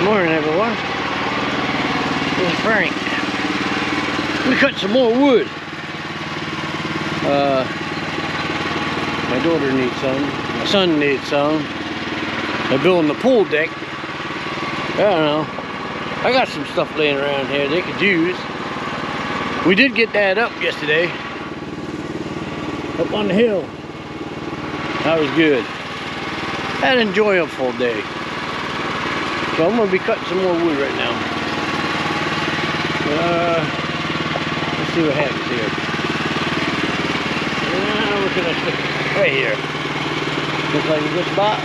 Morning, everyone. This is Frank. We cut some more wood. My daughter needs some. My son needs some. They're building the pool deck. I don't know. I got some stuff laying around here they could use. We did get that up yesterday. Up on the hill. That was good. Had an enjoyable day. So I'm gonna be cutting some more wood right now. Let's see what happens here. Where can I stick it? Right here. Looks like a good spot.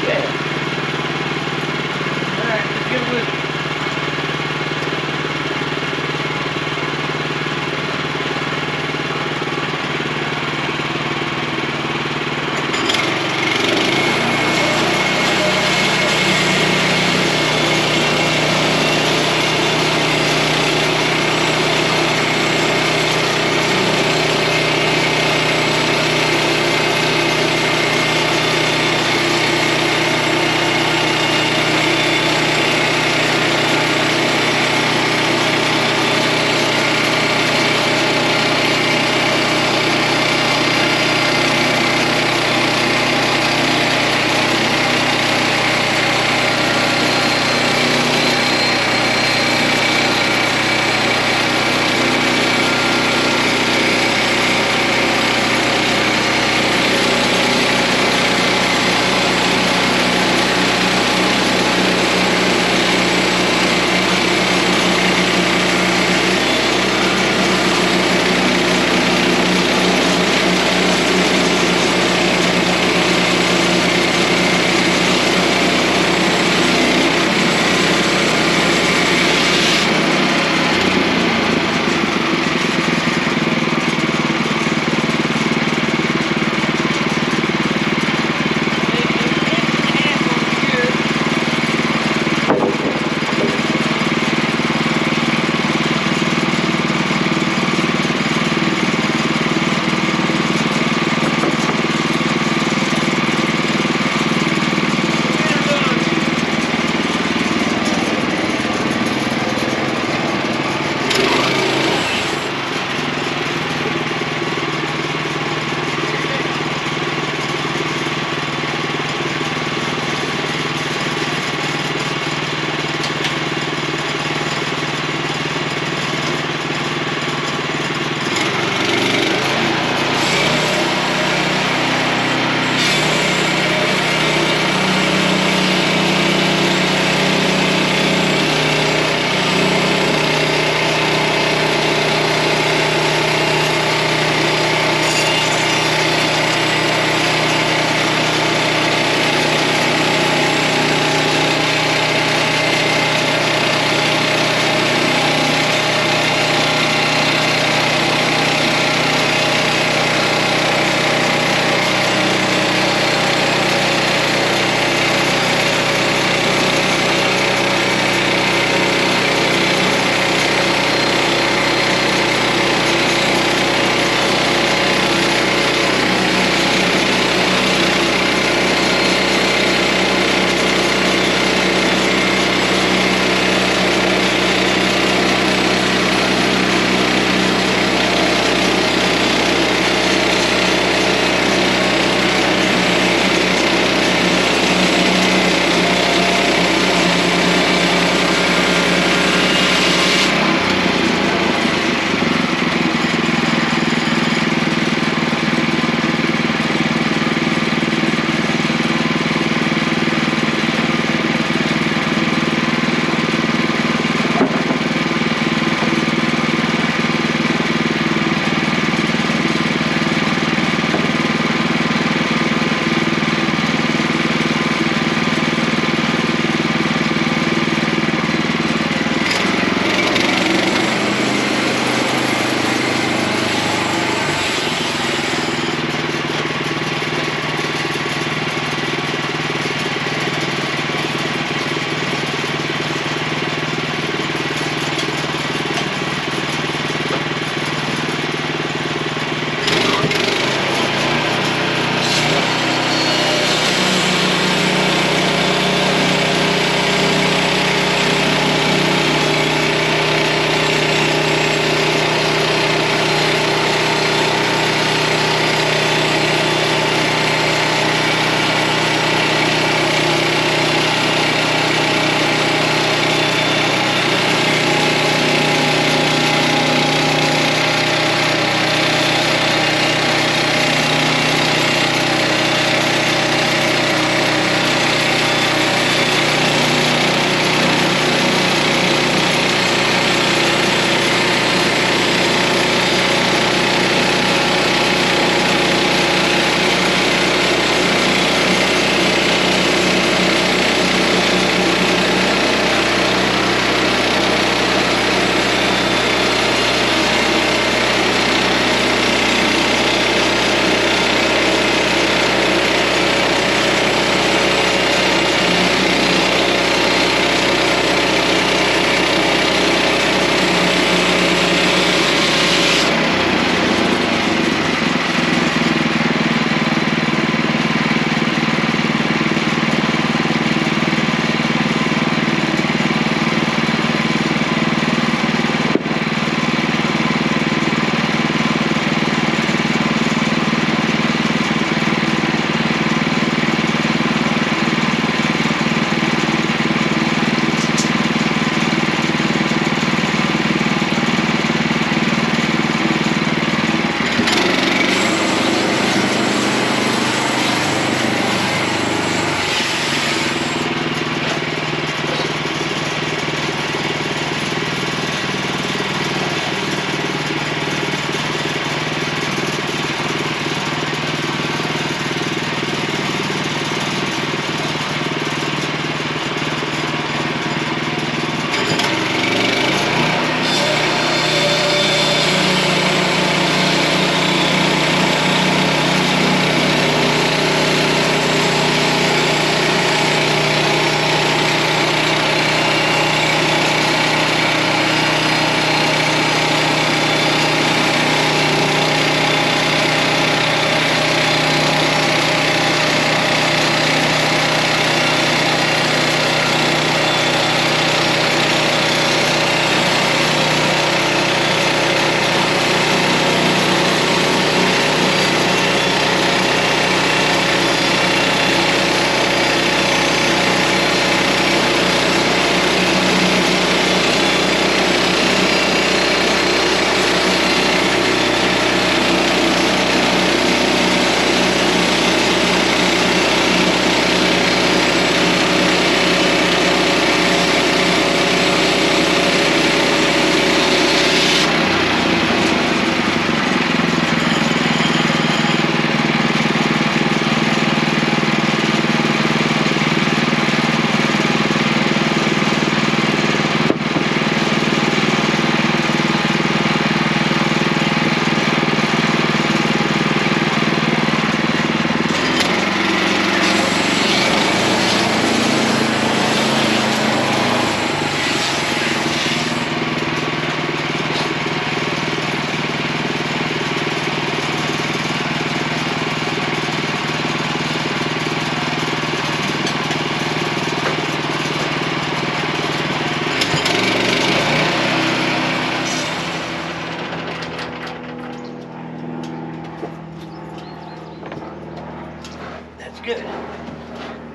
Yeah. Alright, let's get with it.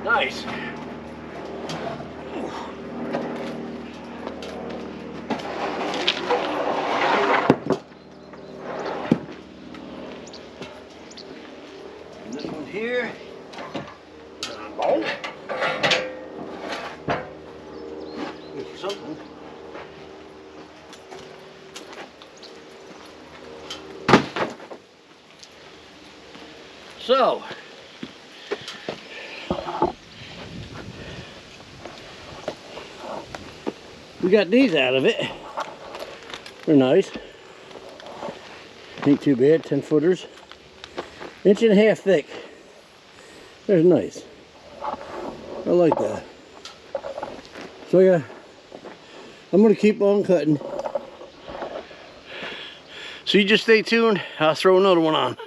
Nice. And this one here. Bolt. Something. So, we got these out of it. They're nice. Ain't too bad, 10 footers. 1.5 inches thick. They're nice. I like that. So yeah, I'm gonna keep on cutting. So you just stay tuned, I'll throw another one on.